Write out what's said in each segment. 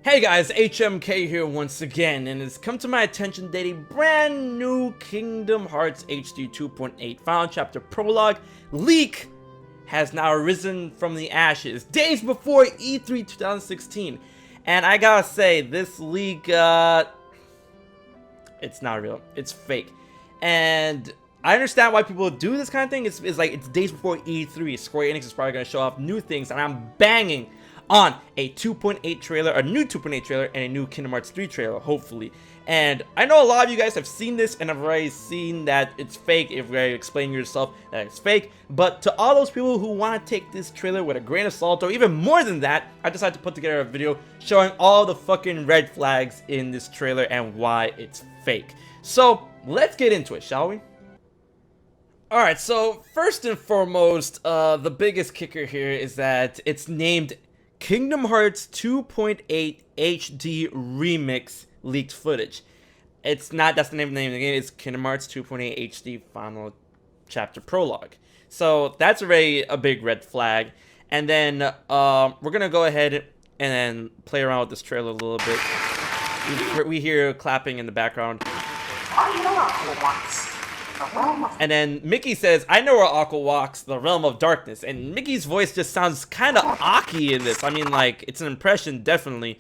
Hey guys, HMK here once again, and it's come to my attention that a brand new Kingdom Hearts HD 2.8 Final Chapter Prologue leak has now arisen from the ashes, days before E3 2016. And I gotta say, this leak, it's not real, it's fake. And I understand why people do this kind of thing. It's like, it's days before E3, Square Enix is probably gonna show off new things, and I'm banging on a 2.8 trailer, a new 2.8 trailer, and a new Kingdom Hearts 3 trailer, hopefully. And I know a lot of you guys have seen this and have already seen that it's fake if you're explaining yourself that it's fake. But to all those people who want to take this trailer with a grain of salt, or even more than that, I decided to put together a video showing all the fucking red flags in this trailer and why it's fake. So let's get into it, shall we? Alright, so first and foremost, the biggest kicker here is that it's named Kingdom Hearts 2.8 HD Remix leaked footage. It's not, that's the name of the game, it's Kingdom Hearts 2.8 HD Final Chapter Prologue. So that's already a big red flag. And then we're gonna go ahead and then play around with this trailer a little bit. We hear clapping in the background. And then Mickey says, "I know where Aqua walks, the realm of darkness." And Mickey's voice just sounds kind of Aki in this. I mean, like, it's an impression, definitely.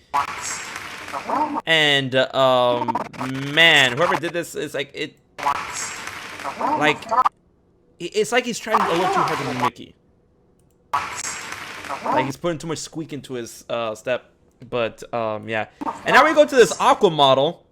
And, man, whoever did this is like, it's like he's trying a little too hard to be Mickey. Like, he's putting too much squeak into his, step. But, yeah. And now we go to this Aqua model,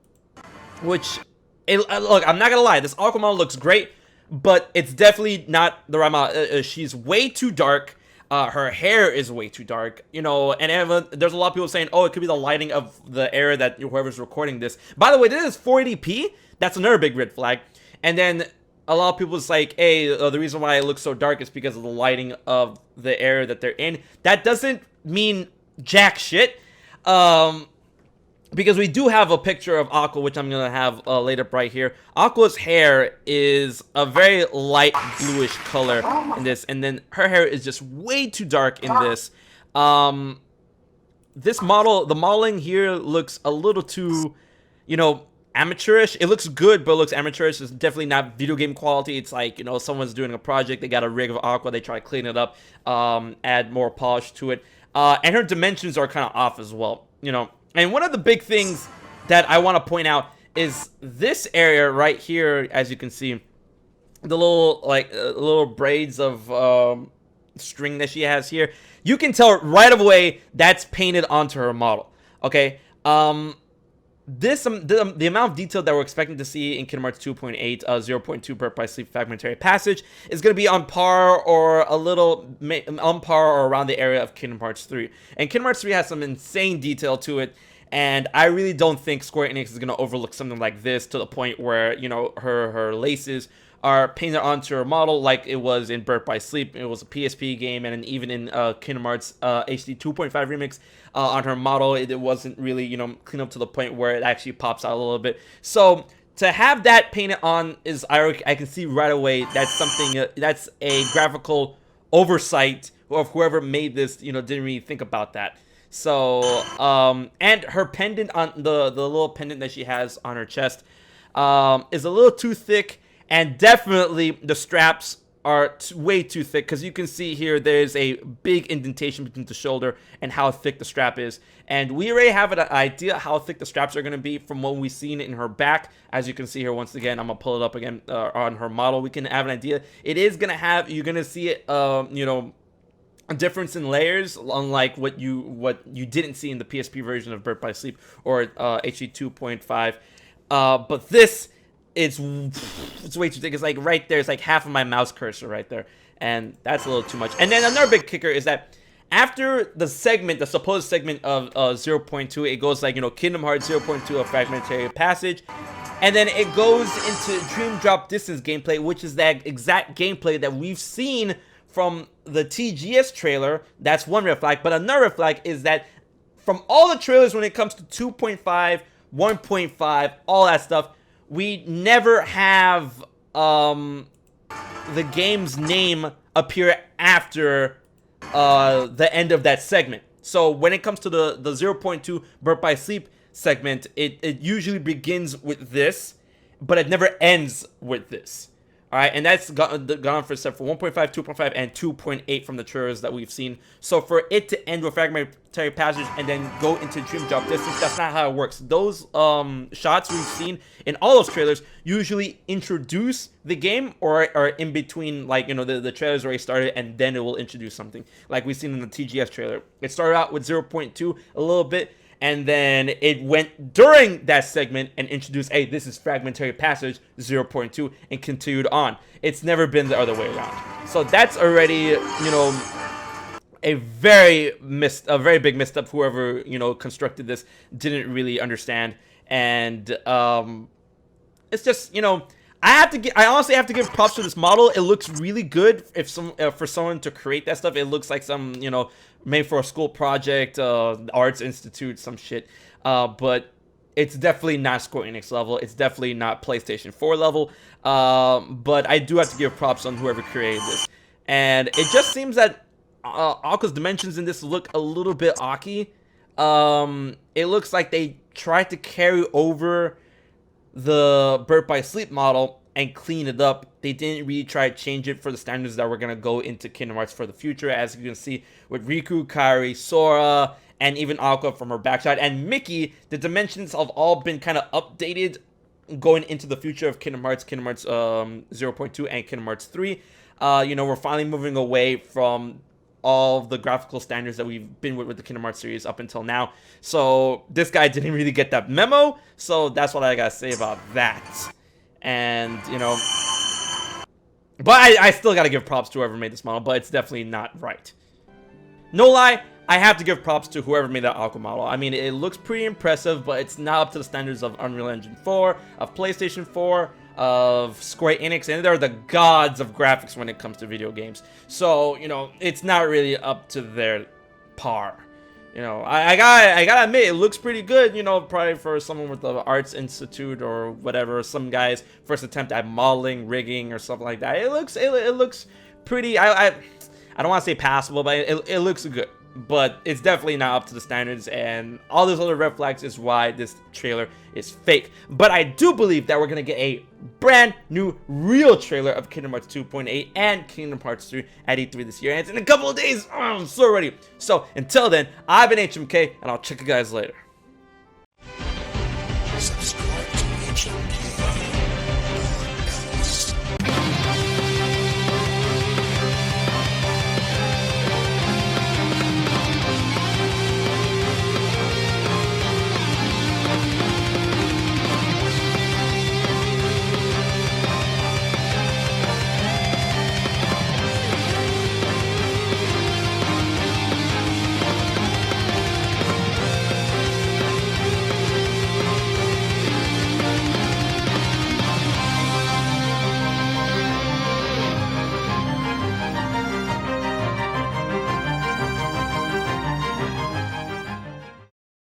which... look, I'm not gonna lie, this Aqua model looks great, but it's definitely not the right model. She's way too dark. Her hair is way too dark, you know, and there's a lot of people saying, oh, it could be the lighting of the area that whoever's recording this. By the way, this is 480p. That's another big red flag. And then a lot of people is like, hey, the reason why it looks so dark is because of the lighting of the area that they're in. That doesn't mean jack shit. Because we do have a picture of Aqua, which I'm going to have laid up right here. Aqua's hair is a very light bluish color in this. And then her hair is just way too dark in this. This model, the modeling here looks a little too, you know, amateurish. It looks good, but it looks amateurish. It's definitely not video game quality. It's like, you know, someone's doing a project. They got a rig of Aqua. They try to clean it up, add more polish to it. And her dimensions are kind of off as well, you know. And one of the big things that I want to point out is this area right here, as you can see, the little, like, little braids of string that she has here. You can tell right away that's painted onto her model, okay? The amount of detail that we're expecting to see in Kingdom Hearts 2.8, 0.2 Birth by Sleep Fragmentary Passage is going to be on par or a little on par or around the area of Kingdom Hearts 3. And Kingdom Hearts 3 has some insane detail to it, and I really don't think Square Enix is going to overlook something like this to the point where, you know, her laces are painted onto her model like it was in Birth by Sleep. It was a PSP game, and even in Kingdom Hearts HD 2.5 Remix on her model, it wasn't really, you know, clean up to the point where it actually pops out a little bit. So to have that painted on is, I can see right away that's something, that's a graphical oversight of whoever made this, you know, didn't really think about that. So, and her pendant on the little pendant that she has on her chest is a little too thick. And definitely the straps are way too thick, because you can see here there's a big indentation between the shoulder and how thick the strap is. And we already have an idea how thick the straps are going to be from what we've seen in her back. As you can see here, once again, I'm going to pull it up again on her model. We can have an idea. It is going to have, you're going to see it, you know, a difference in layers, unlike what you didn't see in the PSP version of Birth by Sleep or HD 2.5. But this... It's way too thick. It's like right there. It's like half of my mouse cursor right there. And that's a little too much. And then another big kicker is that after the segment, the supposed segment of 0.2, it goes like, you know, Kingdom Hearts 0.2, a fragmentary passage. And then it goes into Dream Drop Distance gameplay, which is that exact gameplay that we've seen from the TGS trailer. That's one red flag. But another red flag is that from all the trailers when it comes to 2.5, 1.5, all that stuff, we never have the game's name appear after the end of that segment. So when it comes to the 0.2 Birth by Sleep segment, it usually begins with this, but it never ends with this. All right, and that's gone for stuff for 1.5, 2.5, and 2.8 from the trailers that we've seen. So for it to end with Fragmentary Passage and then go into Dream Drop Distance, that's not how it works. Those shots we've seen in all those trailers usually introduce the game or are in between, like, you know, the trailers already started and then it will introduce something. Like we've seen in the TGS trailer. It started out with 0.2 a little bit, and then it went during that segment and introduced, hey, this is Fragmentary Passage 0.2, and continued on. It's never been the other way around. So that's already, you know, a very big misstep. Whoever, you know, constructed this didn't really understand. And it's just, you know, I honestly have to give props to this model. It looks really good for someone to create that stuff. It looks like some, you know, made for a school project, Arts Institute, some shit. But it's definitely not Square Enix level. It's definitely not PlayStation 4 level. But I do have to give props on whoever created this. And it just seems that Aqua's dimensions in this look a little bit Aki. It looks like they tried to carry over the Birth by Sleep model and clean it up. They didn't really try to change it for the standards that we're going to go into Kingdom Hearts for the future. As you can see with Riku, Kairi, Sora, and even Aqua from her backside, and Mickey, the dimensions have all been kind of updated going into the future of Kingdom Hearts 0.2 and Kingdom Hearts 3. You know, we're finally moving away from all the graphical standards that we've been with the Kingdom Hearts series up until now. So this guy didn't really get that memo. So that's what I gotta say about that. And, you know, but I still gotta give props to whoever made this model, but it's definitely not right. No lie, I have to give props to whoever made that Aqua model. I mean, it looks pretty impressive, but it's not up to the standards of Unreal Engine 4, of PlayStation 4, of Square Enix, and they're the gods of graphics when it comes to video games. So, you know, it's not really up to their par. You know, I gotta admit, it looks pretty good, you know, probably for someone with the Arts Institute or whatever, some guy's first attempt at modeling, rigging, or something like that. It looks pretty, I don't want to say passable, but it looks good. But it's definitely not up to the standards, and all those other red flags is why this trailer is fake. But I do believe that we're going to get a brand new real trailer of Kingdom Hearts 2.8 and Kingdom Hearts 3 at E3 this year, and it's in a couple of days. Oh, I'm so ready. So until then, I've been HMK, and I'll check you guys later.